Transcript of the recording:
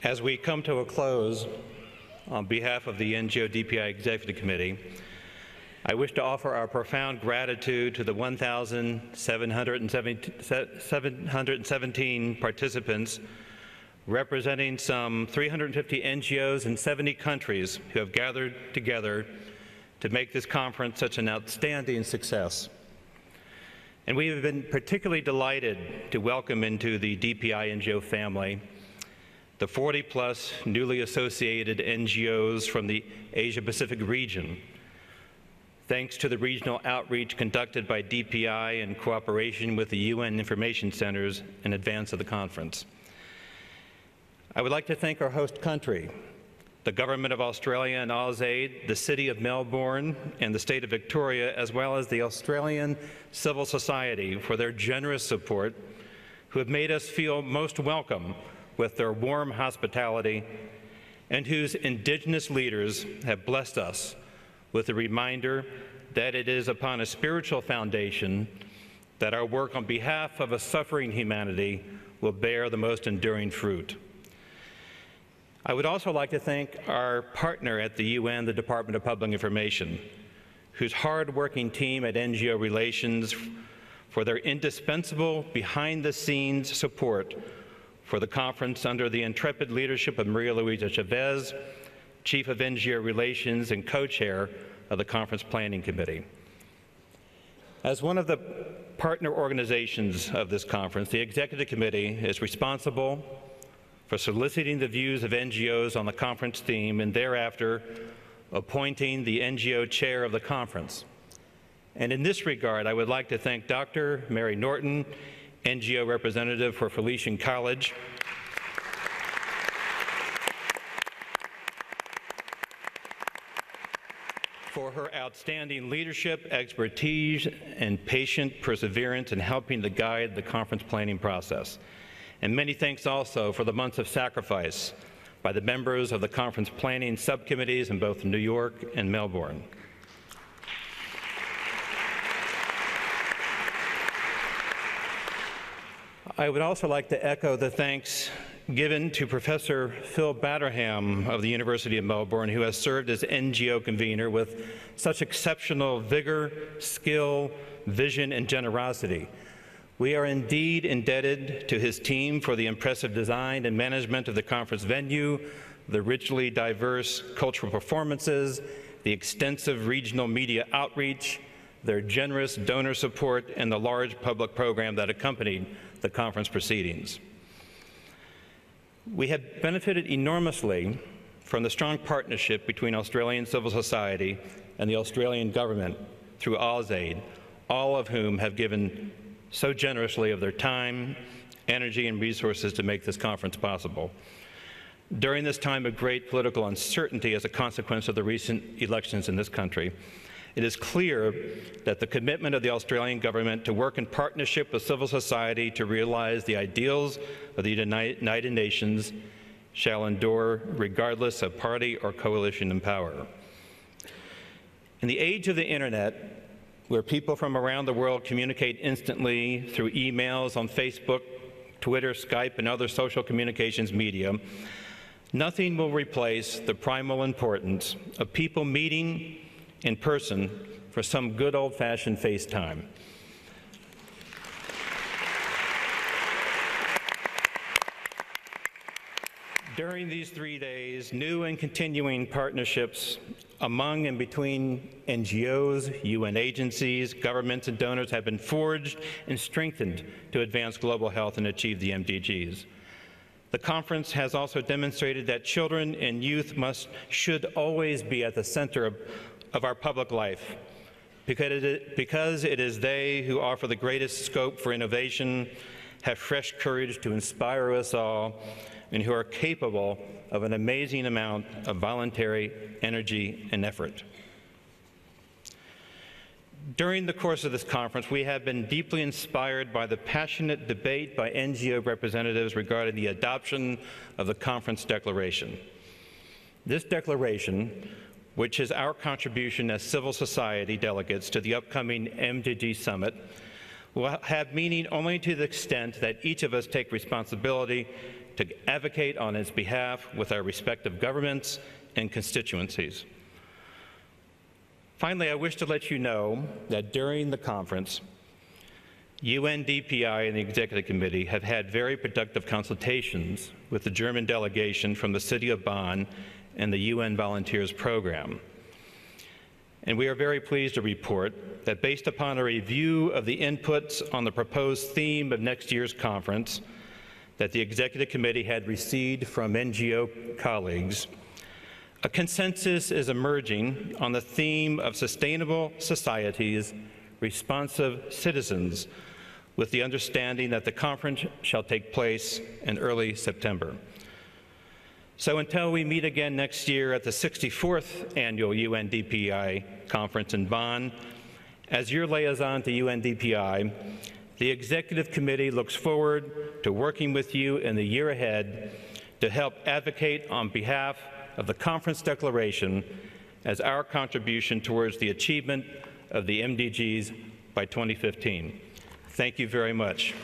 As we come to a close, on behalf of the NGO DPI Executive Committee, I wish to offer our profound gratitude to the 1,717 participants representing some 350 NGOs in 70 countries who have gathered together to make this conference such an outstanding success. And we have been particularly delighted to welcome into the DPI NGO family the 40-plus newly associated NGOs from the Asia-Pacific region, thanks to the regional outreach conducted by DPI in cooperation with the UN Information Centers in advance of the conference. I would like to thank our host country, the Government of Australia and AusAid, the City of Melbourne, and the State of Victoria, as well as the Australian civil society for their generous support, who have made us feel most welcome with their warm hospitality, and whose Indigenous leaders have blessed us with a reminder that it is upon a spiritual foundation that our work on behalf of a suffering humanity will bear the most enduring fruit. I would also like to thank our partner at the UN, the Department of Public Information, whose hard-working team at NGO Relations for their indispensable behind-the-scenes support for the conference under the intrepid leadership of Maria Luisa Chavez, Chief of NGO Relations and co-chair of the Conference Planning Committee. As one of the partner organizations of this conference, the Executive Committee is responsible for soliciting the views of NGOs on the conference theme and thereafter appointing the NGO chair of the conference. And in this regard, I would like to thank Dr. Mary Norton, NGO representative for Felician College, for her outstanding leadership, expertise, and patient perseverance in helping to guide the conference planning process. And many thanks also for the months of sacrifice by the members of the conference planning subcommittees in both New York and Melbourne. I would also like to echo the thanks given to Professor Phil Batterham of the University of Melbourne, who has served as NGO convener with such exceptional vigor, skill, vision, and generosity. We are indeed indebted to his team for the impressive design and management of the conference venue, the richly diverse cultural performances, the extensive regional media outreach, their generous donor support, and the large public program that accompanied the conference proceedings. We have benefited enormously from the strong partnership between Australian civil society and the Australian government through AusAid, all of whom have given so generously of their time, energy, and resources to make this conference possible. During this time of great political uncertainty as a consequence of the recent elections in this country, it is clear that the commitment of the Australian government to work in partnership with civil society to realize the ideals of the United Nations shall endure regardless of party or coalition in power. In the age of the internet, where people from around the world communicate instantly through emails on Facebook, Twitter, Skype, and other social communications media, nothing will replace the primal importance of people meeting in person for some good old-fashioned FaceTime. During these 3 days, new and continuing partnerships among and between NGOs, UN agencies, governments, and donors have been forged and strengthened to advance global health and achieve the MDGs. The conference has also demonstrated that children and youth should always be at the center of our public life, because it is they who offer the greatest scope for innovation, have fresh courage to inspire us all, and who are capable of an amazing amount of voluntary energy and effort. During the course of this conference, we have been deeply inspired by the passionate debate by NGO representatives regarding the adoption of the conference declaration. This declaration, which is our contribution as civil society delegates to the upcoming MDG Summit, will have meaning only to the extent that each of us take responsibility to advocate on its behalf with our respective governments and constituencies. Finally, I wish to let you know that during the conference, UN DPI and the Executive Committee have had very productive consultations with the German delegation from the City of Bonn and the UN Volunteers Program. And we are very pleased to report that based upon a review of the inputs on the proposed theme of next year's conference that the Executive Committee had received from NGO colleagues, a consensus is emerging on the theme of sustainable societies, responsive citizens, with the understanding that the conference shall take place in early September. So until we meet again next year at the 64th Annual UN DPI Conference in Bonn, as your liaison to UN DPI, the Executive Committee looks forward to working with you in the year ahead to help advocate on behalf of the conference declaration as our contribution towards the achievement of the MDGs by 2015. Thank you very much.